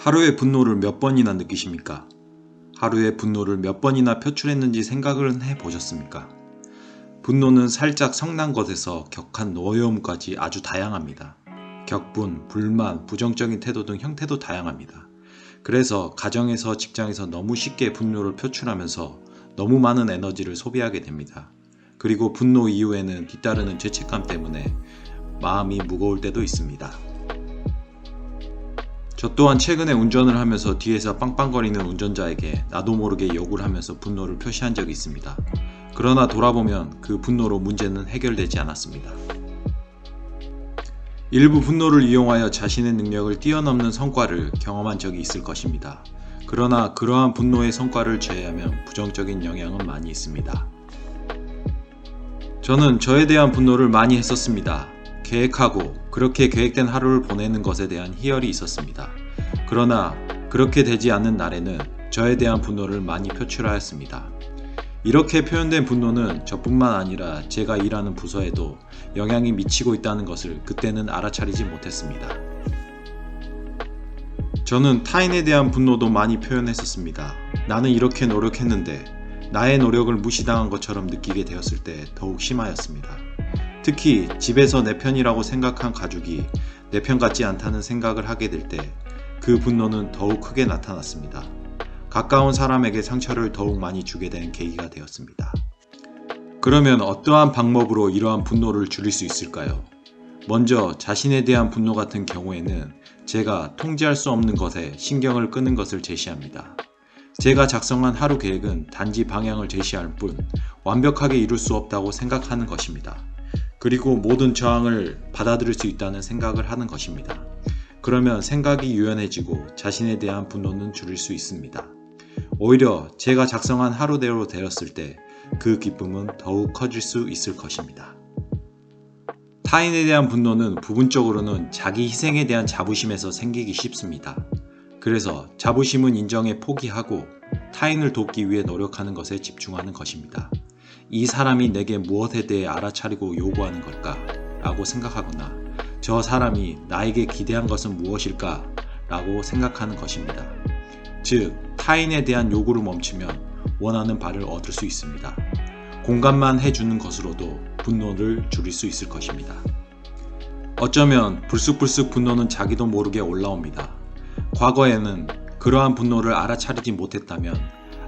하루에 분노를 몇 번이나 느끼십니까? 하루에 분노를 몇 번이나 표출했는지 생각을 해보셨습니까? 분노는 살짝 성난 것에서 격한 노여움까지 아주 다양합니다. 격분, 불만, 부정적인 태도 등 형태도 다양합니다. 그래서 가정에서 직장에서 너무 쉽게 분노를 표출하면서 너무 많은 에너지를 소비하게 됩니다. 그리고 분노 이후에는 뒤따르는 죄책감 때문에 마음이 무거울 때도 있습니다. 저 또한 최근에 운전을 하면서 뒤에서 빵빵거리는 운전자에게 나도 모르게 욕을 하면서 분노를 표시한 적이 있습니다. 그러나 돌아보면 그 분노로 문제는 해결되지 않았습니다. 일부 분노를 이용하여 자신의 능력을 뛰어넘는 성과를 경험한 적이 있을 것입니다. 그러나 그러한 분노의 성과를 제외하면 부정적인 영향은 많이 있습니다. 저는 저에 대한 분노를 많이 했었습니다. 계획하고 그렇게 계획된 하루를 보내는 것에 대한 희열이 있었습니다. 그러나 그렇게 되지 않는 날에는 저에 대한 분노를 많이 표출하였습니다. 이렇게 표현된 분노는 저뿐만 아니라 제가 일하는 부서에도 영향이 미치고 있다는 것을 그때는 알아차리지 못했습니다. 저는 타인에 대한 분노도 많이 표현했었습니다. 나는 이렇게 노력했는데 나의 노력을 무시당한 것처럼 느끼게 되었을 때 더욱 심하였습니다. 특히 집에서 내 편이라고 생각한 가족이 내 편 같지 않다는 생각을 하게 될 때 그 분노는 더욱 크게 나타났습니다. 가까운 사람에게 상처를 더욱 많이 주게 된 계기가 되었습니다. 그러면 어떠한 방법으로 이러한 분노를 줄일 수 있을까요? 먼저 자신에 대한 분노 같은 경우에는 제가 통제할 수 없는 것에 신경을 끄는 것을 제시합니다. 제가 작성한 하루 계획은 단지 방향을 제시할 뿐 완벽하게 이룰 수 없다고 생각하는 것입니다. 그리고 모든 저항을 받아들일 수 있다는 생각을 하는 것입니다. 그러면 생각이 유연해지고 자신에 대한 분노는 줄일 수 있습니다. 오히려 제가 작성한 하루대로 되었을 때 그 기쁨은 더욱 커질 수 있을 것입니다. 타인에 대한 분노는 부분적으로는 자기 희생에 대한 자부심에서 생기기 쉽습니다. 그래서 자부심은 인정에 포기하고 타인을 돕기 위해 노력하는 것에 집중하는 것입니다. 이 사람이 내게 무엇에 대해 알아차리고 요구하는 걸까? 라고 생각하거나 저 사람이 나에게 기대한 것은 무엇일까? 라고 생각하는 것입니다. 즉, 타인에 대한 요구를 멈추면 원하는 바를 얻을 수 있습니다. 공감만 해주는 것으로도 분노를 줄일 수 있을 것입니다. 어쩌면 불쑥불쑥 분노는 자기도 모르게 올라옵니다. 과거에는 그러한 분노를 알아차리지 못했다면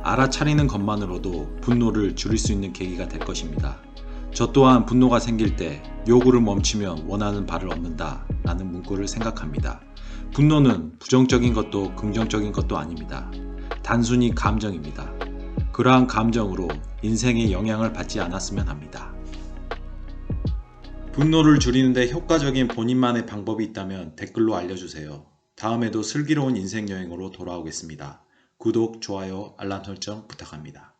알아차리는 것만으로도 분노를 줄일 수 있는 계기가 될 것입니다. 저 또한 분노가 생길 때 요구를 멈추면 원하는 바를 얻는다 라는 문구를 생각합니다. 분노는 부정적인 것도 긍정적인 것도 아닙니다. 단순히 감정입니다. 그러한 감정으로 인생에 영향을 받지 않았으면 합니다. 분노를 줄이는데 효과적인 본인만의 방법이 있다면 댓글로 알려주세요. 다음에도 슬기로운 인생 여행으로 돌아오겠습니다. 구독, 좋아요, 알람 설정 부탁합니다.